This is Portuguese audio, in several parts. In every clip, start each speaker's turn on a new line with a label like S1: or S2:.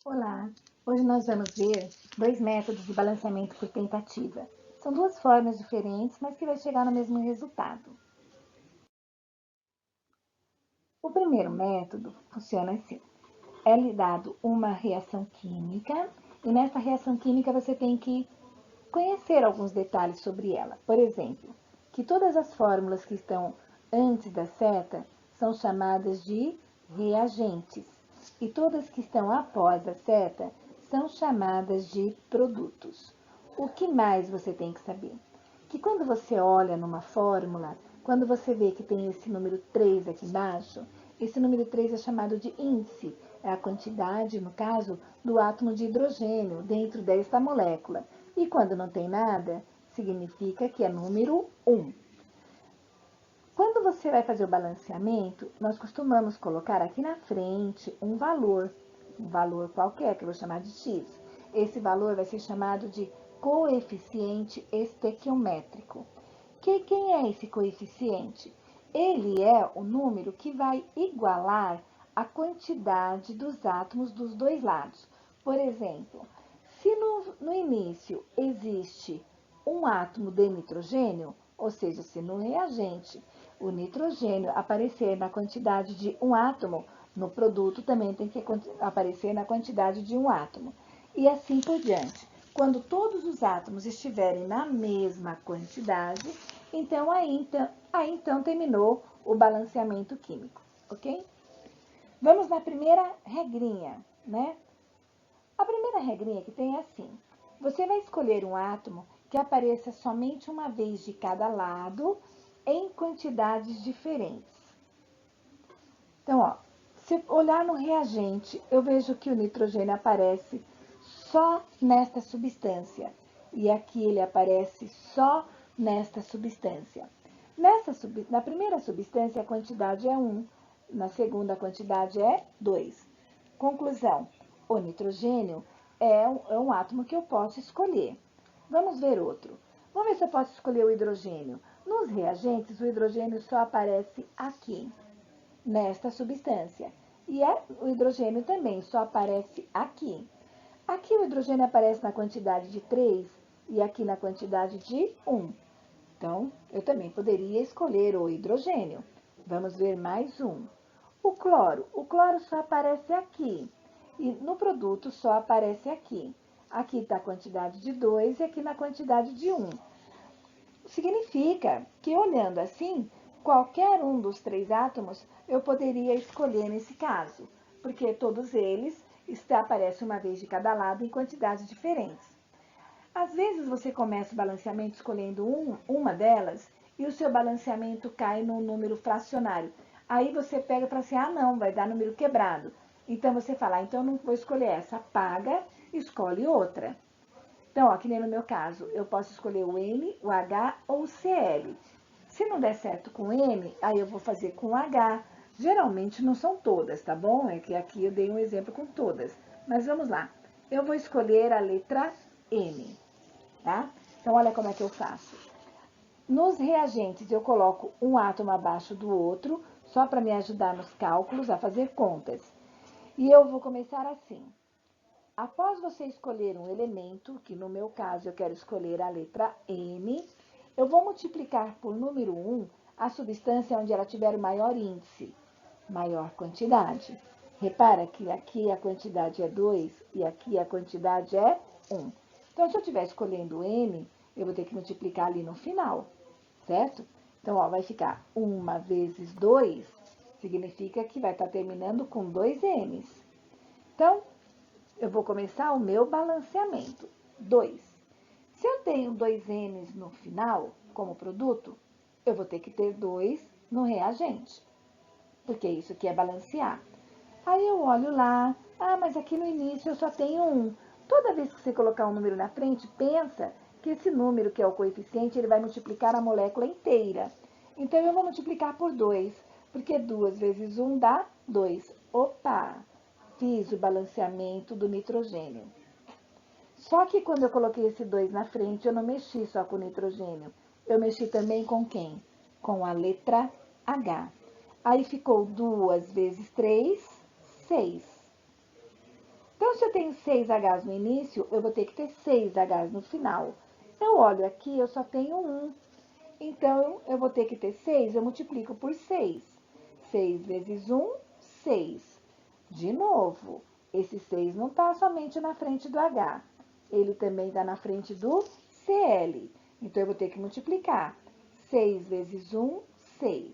S1: Olá! Hoje nós vamos ver dois métodos de balanceamento por tentativa. São duas formas diferentes, mas que vai chegar no mesmo resultado. O primeiro método funciona assim. É-lhe dado uma reação química, e nessa reação química você tem que conhecer alguns detalhes sobre ela. Por exemplo, que todas as fórmulas que estão antes da seta são chamadas de reagentes, e todas que estão após a seta são chamadas de produtos. O que mais você tem que saber? Que quando você olha numa fórmula, quando você vê que tem esse número 3 aqui embaixo, esse número 3 é chamado de índice, é a quantidade, no caso, do átomo de hidrogênio dentro desta molécula. E quando não tem nada, significa que é número 1. Quando você vai fazer o balanceamento, nós costumamos colocar aqui na frente um valor qualquer, que eu vou chamar de x. Esse valor vai ser chamado de coeficiente estequiométrico. Quem é esse coeficiente? Ele é o número que vai igualar a quantidade dos átomos dos dois lados. Por exemplo, se no início existe um átomo de nitrogênio, ou seja, se no reagente o nitrogênio aparecer na quantidade de um átomo, no produto também tem que aparecer na quantidade de um átomo. E assim por diante. Quando todos os átomos estiverem na mesma quantidade, aí então terminou o balanceamento químico, ok? Vamos na primeira regrinha, né? A primeira regrinha que tem é assim: você vai escolher um átomo que apareça somente uma vez de cada lado em quantidades diferentes. Então, ó, se olhar no reagente, eu vejo que o nitrogênio aparece só nesta substância. E aqui ele aparece só nesta substância. Na primeira substância, a quantidade é 1. Na segunda, a quantidade é 2. Conclusão: o nitrogênio é um átomo que eu posso escolher. Vamos ver outro. Vamos ver se eu posso escolher o hidrogênio. Nos reagentes, o hidrogênio só aparece aqui, nesta substância. E o hidrogênio também só aparece aqui. Aqui o hidrogênio aparece na quantidade de 3 e aqui na quantidade de 1. Então, eu também poderia escolher o hidrogênio. Vamos ver mais um. O cloro. O cloro só aparece aqui. E no produto só aparece aqui. Aqui está a quantidade de 2 e aqui na quantidade de 1. Significa que, olhando assim, qualquer um dos três átomos eu poderia escolher nesse caso, porque todos eles aparecem uma vez de cada lado em quantidades diferentes. Às vezes você começa o balanceamento escolhendo uma delas e o seu balanceamento cai num número fracionário. Aí você pega para assim, ah não, vai dar número quebrado. Então você fala, ah, então eu não vou escolher essa, apaga, escolhe outra. Então, ó, que nem no meu caso, eu posso escolher o M, o H ou o Cl. Se não der certo com M, aí eu vou fazer com H. Geralmente não são todas, tá bom? É que aqui eu dei um exemplo com todas. Mas vamos lá. Eu vou escolher a letra M, tá? Então, olha como é que eu faço. Nos reagentes, eu coloco um átomo abaixo do outro, só para me ajudar nos cálculos, a fazer contas. E eu vou começar assim. Após você escolher um elemento, que no meu caso eu quero escolher a letra M, eu vou multiplicar por número 1 a substância onde ela tiver o maior índice, maior quantidade. Repara que aqui a quantidade é 2 e aqui a quantidade é 1. Então, se eu estiver escolhendo M, eu vou ter que multiplicar ali no final, certo? Então, ó, vai ficar 1 vezes 2, significa que vai estar terminando com 2 M's. Então, eu vou começar o meu balanceamento. 2. Se eu tenho 2 N's no final, como produto, eu vou ter que ter 2 no reagente, porque isso aqui é balancear. Aí eu olho lá, ah, mas aqui no início eu só tenho 1. Toda vez que você colocar um número na frente, pensa que esse número, que é o coeficiente, ele vai multiplicar a molécula inteira. Então, eu vou multiplicar por 2, porque 2 vezes 1 dá 2. Opa! Fiz o balanceamento do nitrogênio. Só que quando eu coloquei esse 2 na frente, eu não mexi só com o nitrogênio. Eu mexi também com quem? Com a letra H. Aí ficou 2 vezes 3, 6. Então, se eu tenho 6Hs no início, eu vou ter que ter 6Hs no final. Eu olho aqui, eu só tenho 1. Então, eu vou ter que ter 6, eu multiplico por 6. 6 vezes 1, 6. De novo, esse 6 não está somente na frente do H, ele também está na frente do Cl. Então, eu vou ter que multiplicar. 6 vezes 1, 6.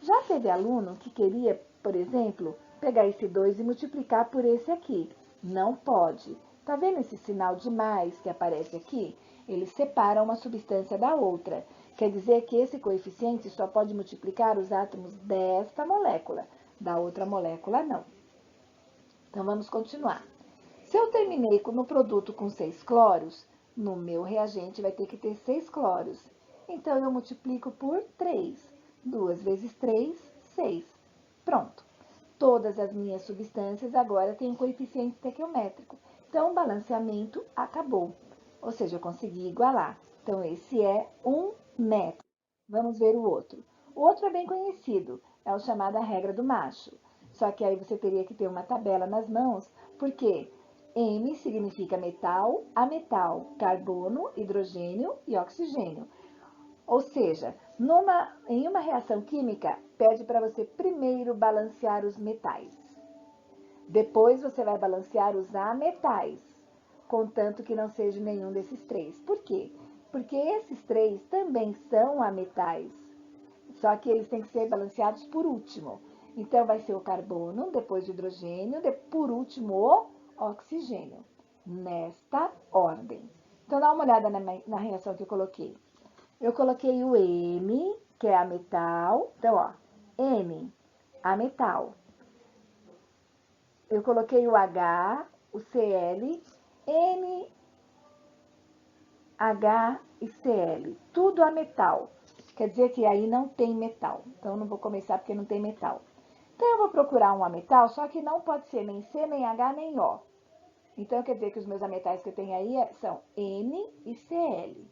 S1: Já teve aluno que queria, por exemplo, pegar esse 2 e multiplicar por esse aqui. Não pode. Tá vendo esse sinal de mais que aparece aqui? Ele separa uma substância da outra. Quer dizer que esse coeficiente só pode multiplicar os átomos desta molécula. Da outra molécula, não. Então, vamos continuar. Se eu terminei no produto com 6 cloros, no meu reagente vai ter que ter 6 cloros. Então, eu multiplico por 3. 2 vezes 3, 6. Pronto. Todas as minhas substâncias agora têm um coeficiente estequiométrico. Então, o balanceamento acabou. Ou seja, eu consegui igualar. Então, esse é um método. Vamos ver o outro. O outro é bem conhecido, é o chamado a regra do macho. Só que aí você teria que ter uma tabela nas mãos, porque M significa metal, ametal, carbono, hidrogênio e oxigênio. Ou seja, em uma reação química, pede para você primeiro balancear os metais. Depois você vai balancear os ametais, contanto que não seja nenhum desses três. Por quê? Porque esses três também são ametais, só que eles têm que ser balanceados por último. Então, vai ser o carbono, depois o hidrogênio, por último o oxigênio, nesta ordem. Então, dá uma olhada na reação que eu coloquei. Eu coloquei o M, que é ametal. Então, ó, M, ametal. Eu coloquei o H, o Cl, N, H e Cl. Tudo ametal. Quer dizer que aí não tem metal. Então, eu não vou começar porque não tem metal. Então, eu vou procurar um ametal, só que não pode ser nem C, nem H, nem O. Então, quer dizer que os meus ametais que eu tenho aí são N e Cl.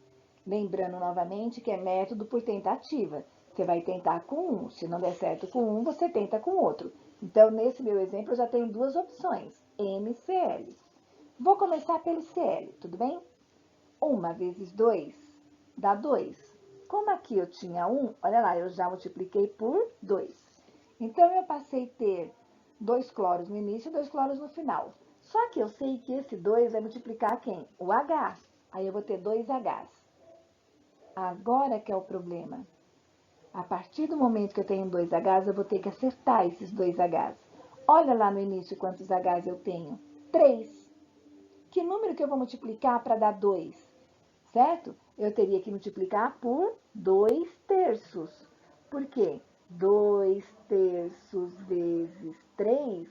S1: Lembrando novamente que é método por tentativa. Você vai tentar com um. Se não der certo com um, você tenta com outro. Então, nesse meu exemplo, eu já tenho duas opções, M e Cl. Vou começar pelo Cl, tudo bem? 1 vezes 2 dá 2. Como aqui eu tinha 1, olha lá, eu já multipliquei por 2. Então, eu passei a ter 2 cloros no início e 2 cloros no final. Só que eu sei que esse 2 vai multiplicar quem? O H. Aí, eu vou ter 2 Hs. Agora que é o problema. A partir do momento que eu tenho 2 Hs, eu vou ter que acertar esses 2 Hs. Olha lá no início quantos Hs eu tenho. 3. Que número que eu vou multiplicar para dar 2? Certo? Eu teria que multiplicar por 2 terços. Por quê? 2 terços vezes 3,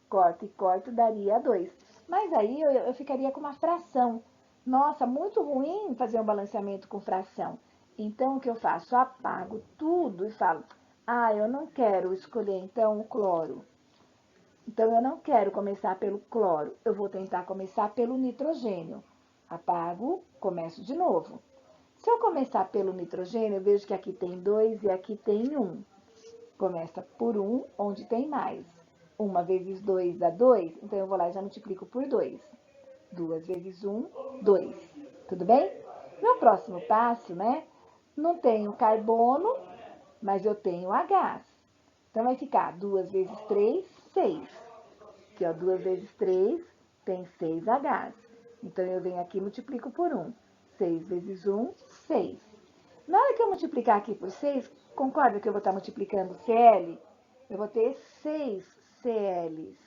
S1: corta e corta, daria 2. Mas aí eu ficaria com uma fração. Nossa, muito ruim fazer um balanceamento com fração. Então, o que eu faço? Eu apago tudo e falo, eu não quero escolher, então, o cloro. Então, eu não quero começar pelo cloro, eu vou tentar começar pelo nitrogênio. Apago, começo de novo. Se eu começar pelo nitrogênio, eu vejo que aqui tem 2 e aqui tem 1. Começa por 1, onde tem mais. 1 vezes 2 dá 2, então eu vou lá e já multiplico por 2. 2 vezes 1, 2. Tudo bem? No próximo passo, né? Não tenho carbono, mas eu tenho Hs. Então, vai ficar 2 vezes 3, 6. Aqui, ó, 2 vezes 3 tem 6 Hs. Então, eu venho aqui e multiplico por 1. 6 vezes 1, 6. Na hora que eu multiplicar aqui por 6, concorda que eu vou estar multiplicando Cl? Eu vou ter 6 Cls.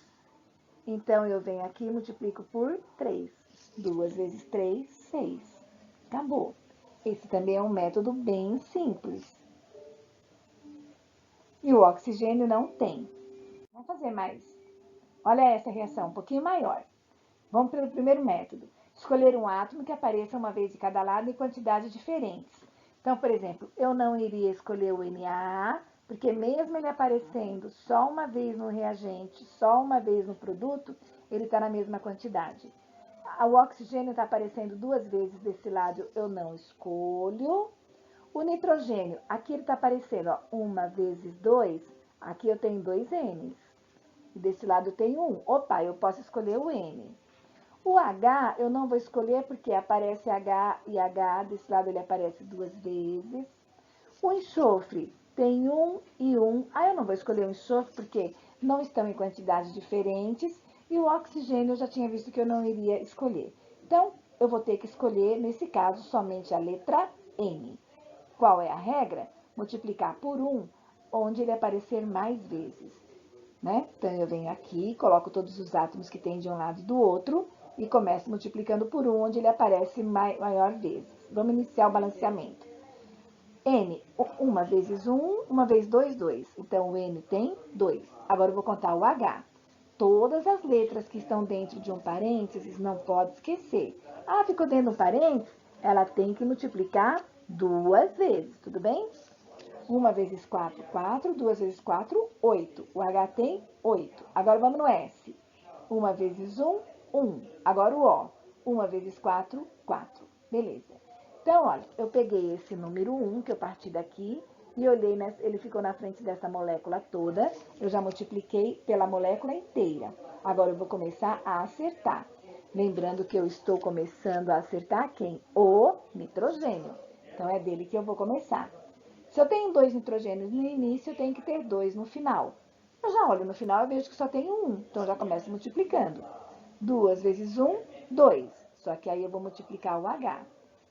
S1: Então, eu venho aqui e multiplico por 3. 2 vezes 3, 6. Acabou. Esse também é um método bem simples. E o oxigênio não tem. Vamos fazer mais. Olha essa reação, um pouquinho maior. Vamos pelo primeiro método. Escolher um átomo que apareça uma vez de cada lado em quantidades diferentes. Então, por exemplo, eu não iria escolher o NaA, porque mesmo ele aparecendo só uma vez no reagente, só uma vez no produto, ele está na mesma quantidade. O oxigênio está aparecendo 2 vezes desse lado, eu não escolho. O nitrogênio, aqui ele está aparecendo, ó, 1 vezes 2, aqui eu tenho 2 N's. e desse lado tem 1. Opa, eu posso escolher o N. O H eu não vou escolher porque aparece H e H, desse lado ele aparece 2 vezes. O enxofre tem 1 e 1. Eu não vou escolher o enxofre porque não estão em quantidades diferentes. E o oxigênio eu já tinha visto que eu não iria escolher. Então, eu vou ter que escolher, nesse caso, somente a letra N. Qual é a regra? Multiplicar por 1, onde ele aparecer mais vezes. Né? Então, eu venho aqui, coloco todos os átomos que tem de um lado e do outro e começo multiplicando por 1, onde ele aparece maior vezes. Vamos iniciar o balanceamento. N, 1 vezes 1, 1 vezes 2, 2. Então, o N tem 2. Agora, eu vou contar o H. Todas as letras que estão dentro de um parênteses, não pode esquecer. Ficou dentro de um parênteses? Ela tem que multiplicar 2 vezes, tudo bem? 1 vezes 4, 4. 2 vezes 4, 8. O H tem 8. Agora, vamos no S. 1 vezes 1, 1. Agora, o O. 1 vezes 4, 4. Beleza. Então, olha, eu peguei esse número 1, que eu parti daqui, e olhei, ele ficou na frente dessa molécula toda. Eu já multipliquei pela molécula inteira. Agora, eu vou começar a acertar. Lembrando que eu estou começando a acertar quem? O nitrogênio. Então, é dele que eu vou começar. Se eu tenho 2 nitrogênios no início, eu tenho que ter 2 no final. Eu já olho no final e vejo que só tenho 1. Então, eu já começo multiplicando. 2 vezes 1, 2. Só que aí eu vou multiplicar o H.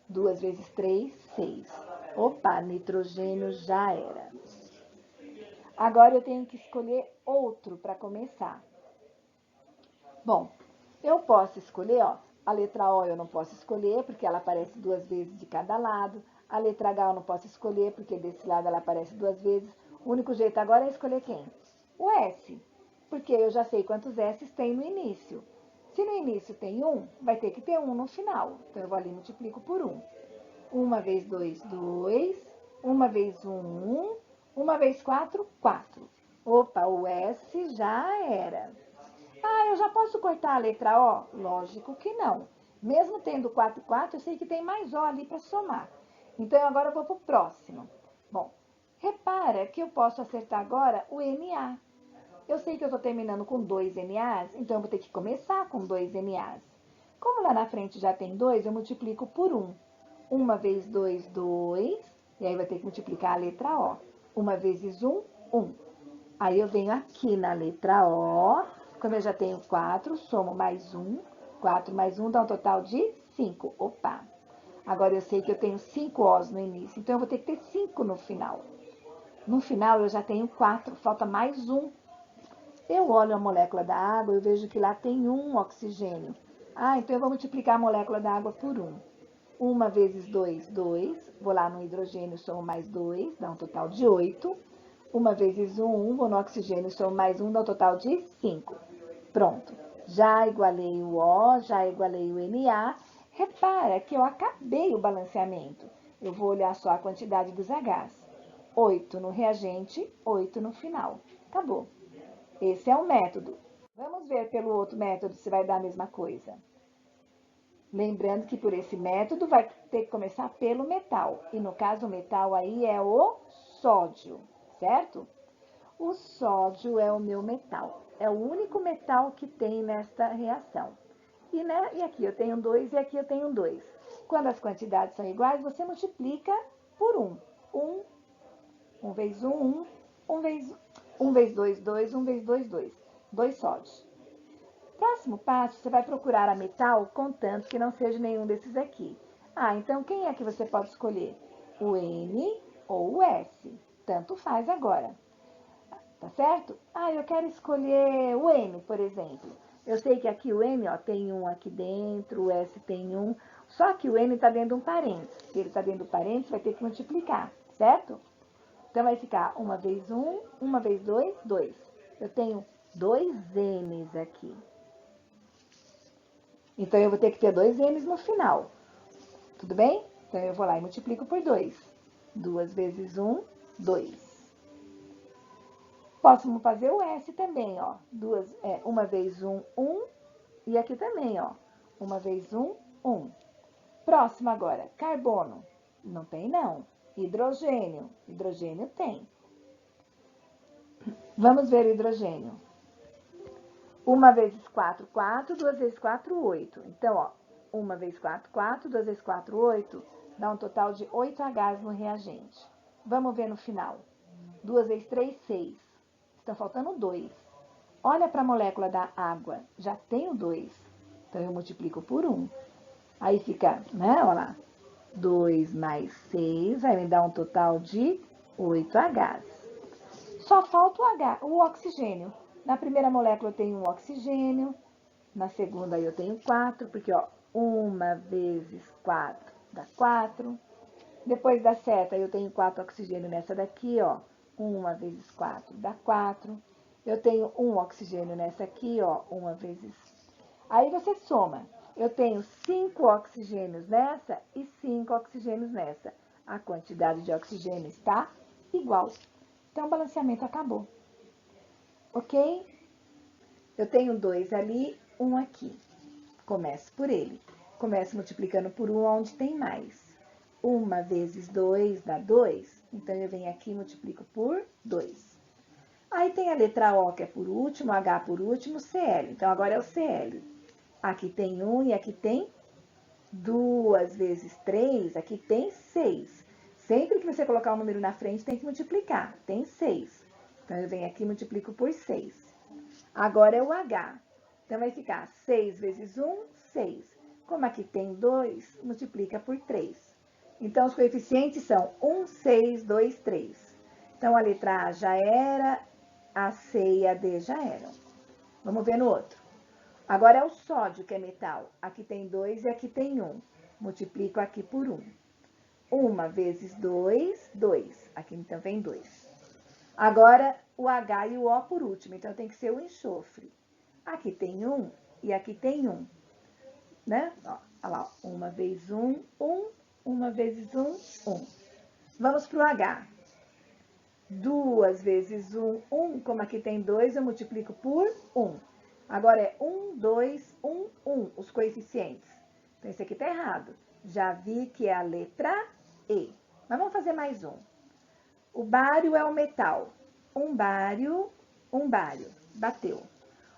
S1: 2 vezes 3, 6. Opa, nitrogênio já era. Agora eu tenho que escolher outro para começar. Bom, eu posso escolher, ó, a letra O eu não posso escolher, porque ela aparece 2 vezes de cada lado. A letra H eu não posso escolher, porque desse lado ela aparece 2 vezes. O único jeito agora é escolher quem? O S, porque eu já sei quantos S tem no início. Se no início tem 1, vai ter que ter 1 no final. Então, eu vou ali e multiplico por 1. 1 vezes 2, 2. 1 vezes 1, 1. 1 vezes 4, 4. Opa, o S já era. Eu já posso cortar a letra O? Lógico que não. Mesmo tendo 4 e 4, eu sei que tem mais O ali para somar. Então, agora eu vou para o próximo. Bom, repara que eu posso acertar agora o NA. Eu sei que eu estou terminando com 2 NAs, então eu vou ter que começar com 2 NAs. Como lá na frente já tem 2, eu multiplico por 1. 1 vezes 2, 2. E aí vai ter que multiplicar a letra O. 1 vezes 1, 1. Aí eu venho aqui na letra O. Como eu já tenho 4, somo mais 1. 4 mais 1 dá um total de 5. Opa! Agora eu sei que eu tenho 5 Os no início, então eu vou ter que ter 5 no final. No final eu já tenho 4, falta mais 1. Eu olho a molécula da água e vejo que lá tem 1 oxigênio. Então eu vou multiplicar a molécula da água por 1. 1 vezes 2, 2. Vou lá no hidrogênio, somo mais 2, dá um total de 8. 1 vezes 1, 1. Vou no oxigênio, somo mais 1, dá um total de 5. Pronto. Já igualei o O, já igualei o Na. Repara que eu acabei o balanceamento. Eu vou olhar só a quantidade dos Hs. 8 no reagente, 8 no final. Acabou. Esse é um método. Vamos ver pelo outro método se vai dar a mesma coisa. Lembrando que por esse método vai ter que começar pelo metal. E no caso, o metal aí é o sódio, certo? O sódio é o meu metal. É o único metal que tem nesta reação. E aqui eu tenho 2 e aqui eu tenho 2. Quando as quantidades são iguais, você multiplica por 1. 1 vezes 1, 1. 1 vezes 2, 2. 1 vezes 2, 2. 2 sódios. Próximo passo, você vai procurar a metal, contanto que não seja nenhum desses aqui. Então quem é que você pode escolher? O N ou o S. Tanto faz agora. Tá certo? Eu quero escolher o N, por exemplo. Eu sei que aqui o N, ó, tem 1 aqui dentro, o S tem 1. Só que o N está dentro de um parênteses. Se ele está dentro do parênteses, vai ter que multiplicar, certo? Então, vai ficar 1 vezes 1, 1 vezes 2, 2. Eu tenho 2 N's aqui. Então, eu vou ter que ter 2 N's no final. Tudo bem? Então, eu vou lá e multiplico por 2. 2 vezes 1, 2. Posso fazer o S também, ó. 1 vezes 1, 1. E aqui também, ó. 1 vezes 1, 1. Próximo agora, carbono. Não tem, não. Hidrogênio. Hidrogênio tem. Vamos ver o hidrogênio. 1 vezes 4, 4. 2 vezes 4, 8. Então, ó, 1 vezes 4, 4. 2 vezes 4, 8. Dá um total de 8 Hs no reagente. Vamos ver no final. 2 vezes 3, 6. Estão faltando 2. Olha para a molécula da água. Já tenho 2. Então, eu multiplico por 1. Aí fica, né? Olha lá. 2 mais 6 vai me dar um total de 8 Hs. Só falta o oxigênio. Na primeira molécula eu tenho um oxigênio. Na segunda eu tenho 4, porque, ó, 1 vezes 4 dá 4. Depois da seta eu tenho 4 oxigênio nessa daqui, ó. 1 vezes 4 dá 4. Eu tenho um oxigênio nessa aqui, ó. 1 vezes... Aí você soma. Eu tenho 5 oxigênios nessa e 5 oxigênios nessa. A quantidade de oxigênio está igual. Então, o balanceamento acabou. Ok? Eu tenho 2 ali, 1 aqui. Começo por ele. Começo multiplicando por 1 onde tem mais. 1 vezes 2 dá 2. Então, eu venho aqui e multiplico por 2. Aí tem a letra O, que é por último, H por último, Cl. Então, agora é o Cl. Aqui tem 1 e aqui tem 2 vezes 3, aqui tem 6. Sempre que você colocar um número na frente, tem que multiplicar. Tem 6. Então, eu venho aqui e multiplico por 6. Agora é o H. Então, vai ficar 6 vezes 1, 6. Como aqui tem 2, multiplica por 3. Então, os coeficientes são 1, 6, 2, 3. Então, a letra A já era, a C e a D já eram. Vamos ver no outro. Agora é o sódio, que é metal. Aqui tem 2 e aqui tem 1. Multiplico aqui por 1. 1 vezes 2, 2. Aqui então vem 2. Agora o H e o O por último, então tem que ser o enxofre. Aqui tem 1 e aqui tem 1. Né? Ó, olha lá, 1 vezes 1, 1. 1 vezes 1, 1. Vamos para o H. 2 vezes 1, 1. Como aqui tem 2, eu multiplico por 1. Agora é 1, 2, 1, 1, os coeficientes. Então, esse aqui tá errado. Já vi que é a letra E. Mas vamos fazer mais um. O bário é o metal. Um bário. Bateu.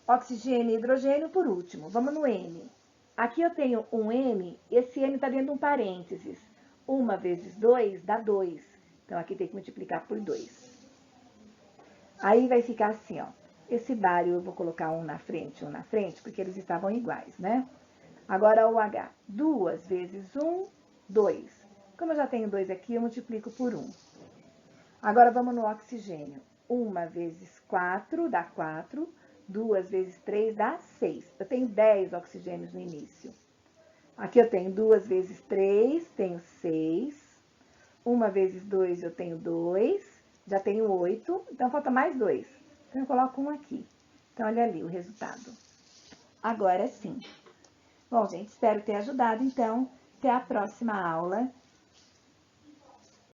S1: Oxigênio e hidrogênio por último. Vamos no N. Aqui eu tenho um N, esse N está dentro de um parênteses. 1 vezes 2 dá 2. Então, aqui tem que multiplicar por 2. Aí vai ficar assim, ó. Esse bário eu vou colocar um na frente, porque eles estavam iguais, né? Agora o H. 2 vezes 1, 2. Como eu já tenho 2 aqui, eu multiplico por 1. Agora vamos no oxigênio. 1 vezes 4 dá 4. 2 vezes 3 dá 6. Eu tenho 10 oxigênios no início. Aqui eu tenho 2 vezes 3, tenho 6. 1 vezes 2 eu tenho 2. Já tenho 8, então falta mais 2. Então, eu coloco 1 aqui. Então, olha ali o resultado. Agora sim. Bom, gente, espero ter ajudado. Então, até a próxima aula.